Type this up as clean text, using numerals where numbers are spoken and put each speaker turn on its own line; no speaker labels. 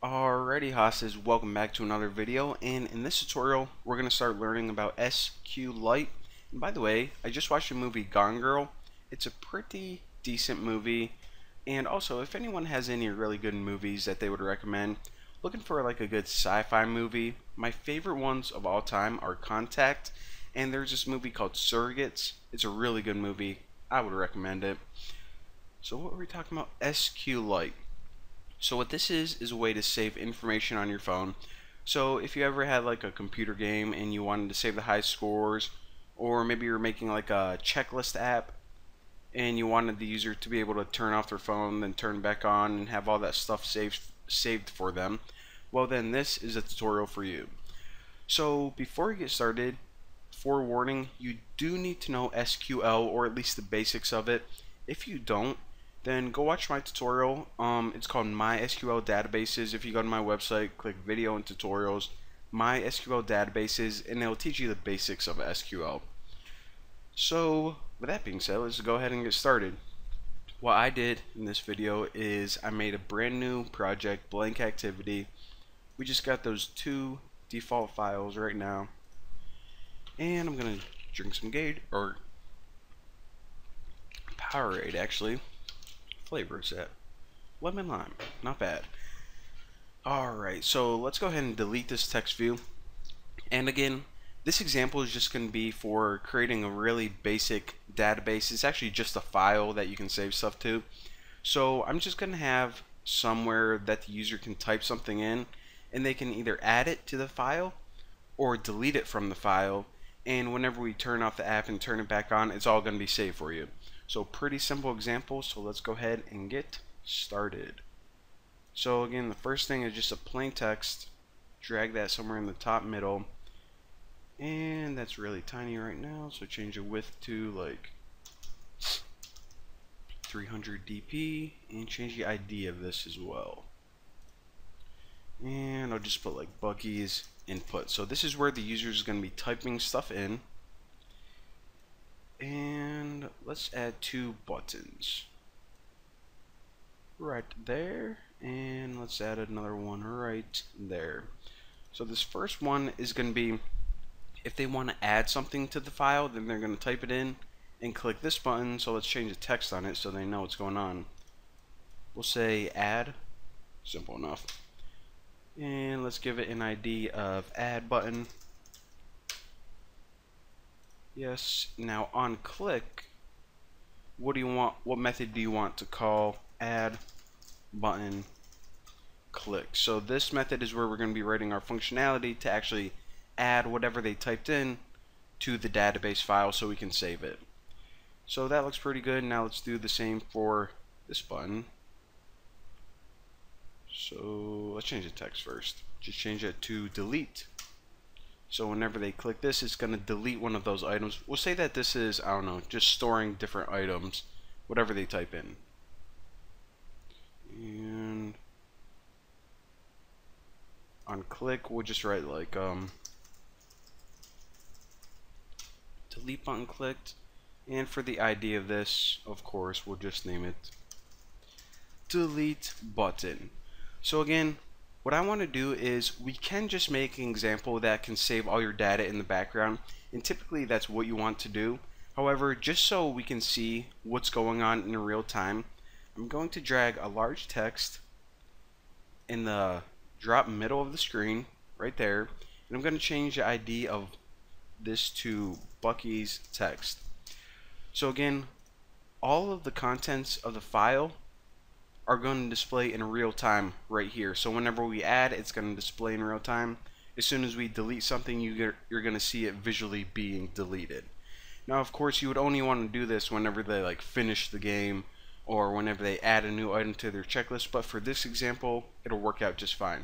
Alrighty, hosses, welcome back to another video, and in this tutorial we're going to start learning about SQLite. And by the way, I just watched the movie Gone Girl. It's a pretty decent movie, and also if anyone has any really good movies that they would recommend, looking for like a good sci-fi movie, my favorite ones of all time are Contact, and there's this movie called Surrogates. It's a really good movie. I would recommend it. So what were we talking about? SQLite. So what this is a way to save information on your phone. So if you ever had like a computer game and you wanted to save the high scores, or maybe you're making like a checklist app and you wanted the user to be able to turn off their phone, then turn back on and have all that stuff saved for them, well then this is a tutorial for you. So before we get started, forewarning, you do need to know SQL, or at least the basics of it. If you don't, then go watch my tutorial. It's called My SQL Databases. If you go to my website, click Video and Tutorials, My SQL Databases, and it'll teach you the basics of SQL. So, with that being said, let's go ahead and get started. What I did in this video is I made a brand new project, blank activity. We just got those two default files right now. And I'm going to drink some Powerade, actually. Flavor is that? Lemon lime. Not bad. Alright, so let's go ahead and delete this text view. And again, this example is just going to be for creating a really basic database. It's actually just a file that you can save stuff to. So I'm just going to have somewhere that the user can type something in, and they can either add it to the file or delete it from the file. And whenever we turn off the app and turn it back on, it's all going to be saved for you. So pretty simple example, so let's go ahead and get started. So again, the first thing is just a plain text. Drag that somewhere in the top middle. And that's really tiny right now, so change the width to like 300 dp, and change the ID of this as well. And I'll just put like Bucky's input. So this is where the user is going to be typing stuff in. And let's add two buttons right there, and let's add another one right there. So this first one is going to be if they want to add something to the file, then they're going to type it in and click this button. So let's change the text on it so they know what's going on. We'll say add, simple enough, and let's give it an ID of add button. Yes. Now on click, what do you want? What method do you want to call add button click? So this method is where we're going to be writing our functionality to actually add whatever they typed in to the database file so we can save it. So that looks pretty good. Now let's do the same for this button. So let's change the text first. Just change it to delete. So whenever they click this, it's going to delete one of those items. We'll say that this is, I don't know, just storing different items, whatever they type in. And on click, we'll just write like delete button clicked. And for the ID of this, of course, we'll just name it delete button. So again, what I want to do is we can just make an example that can save all your data in the background, and typically that's what you want to do. However, just so we can see what's going on in real time, I'm going to drag a large text in the drop middle of the screen right there, and I'm going to change the ID of this to Bucky's text. So again, all of the contents of the file are going to display in real time right here. So whenever we add, it's going to display in real time. As soon as we delete something, you're going to see it visually being deleted. Now of course you would only want to do this whenever they like finish the game or whenever they add a new item to their checklist, but for this example it'll work out just fine.